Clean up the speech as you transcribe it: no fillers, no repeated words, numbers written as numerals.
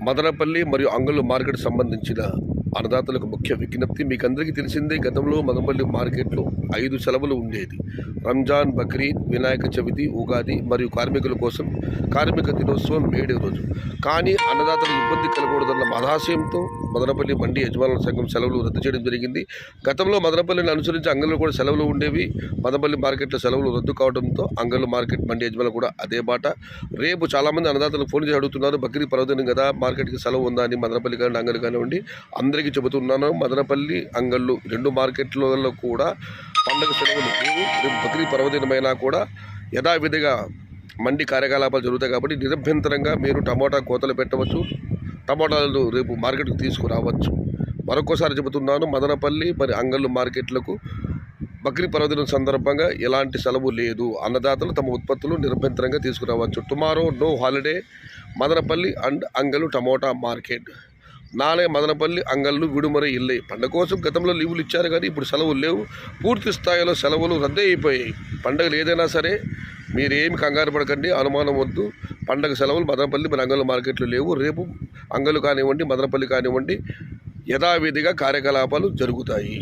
మదనపల్లి మరియు అంగళ్ళు మార్కెట్ సంబంధించిన అన్నదాతలకు ముఖ్య విజ్ఞప్తి. మీకు అందరికీ తెలిసిందే, గతంలో మదనపల్లి మార్కెట్లో 5 సెలవులు ఉండేది. రంజాన్, బక్రీద్, వినాయక చవితి, ఉగాది మరియు కార్మికుల కోసం కార్మిక దినోత్సవం 7వ రోజు. కానీ అన్నదాతలకు ఇబ్బంది కలగకూడదన్న మహాశయంతో మదనపల్లి మండి యజమానుల సంఘం సెలవులు రద్దు చేయడం జరిగింది. గతంలో మదనపల్లిని అనుసరించి అంగళ్ళు కూడా సెలవులు ఉండేవి. మదనపల్లి మార్కెట్లో సెలవులు రద్దు కావడంతో అంగళ్ళు మార్కెట్ మండి యజమానులు కూడా అదే బాట. రేపు చాలామంది అన్నదాతలు ఫోన్ చేసి అడుగుతున్నారు, బక్రీద్ పర్వదినం కదా, మార్కెట్కి సెలవు ఉందా అని. మదనపల్లి కానీ అంగళ్ళు కానివ్వండి, అందరికీ చెబుతున్నాను, మదనపల్లి అంగళ్ళు 2 మార్కెట్లలో కూడా పండుగ సెలవులు లేవు. రేపు బక్రీద్ పర్వదినమైనా కూడా యథావిధిగా మండి కార్యకలాపాలు జరుగుతాయి. కాబట్టి నిరభ్యంతరంగా మీరు టమోటా కోతలు పెట్టవచ్చు, టమోటాలు రేపు మార్కెట్కి తీసుకురావచ్చు. మరొకసారి చెబుతున్నాను, మదనపల్లి మరి అంగళ్ళు మార్కెట్లకు బక్రీద్ పర్వదినం సందర్భంగా ఎలాంటి సెలవు లేదు. అన్నదాతలు తమ ఉత్పత్తులు నిరభ్యంతరంగా తీసుకురావచ్చు. Tomorrow no holiday, Madanapalle and Angallu tomato market. నాಳೆ మదనపల్లి అంగళ్ళు విడుమర ఇల్లే. పండుగ కోసం గతంలో లీవులు ఇచ్చారు కానీ ఇప్పుడు సెలవులు లేవు. పూర్తి స్థాయిలో సెలవులు రద్దు అయిపోయాయి. పండుగలు ఏదైనా సరే మీరేమి కంగారు పడకండి, అనుమానం వద్దు. పండుగ సెలవులు మదనపల్లి మరి అంగళ్ళు మార్కెట్లు లేవు. రేపు అంగళ్ళు కానివ్వండి, మదనపల్లి కానివ్వండి, యథావిధిగా కార్యకలాపాలు జరుగుతాయి.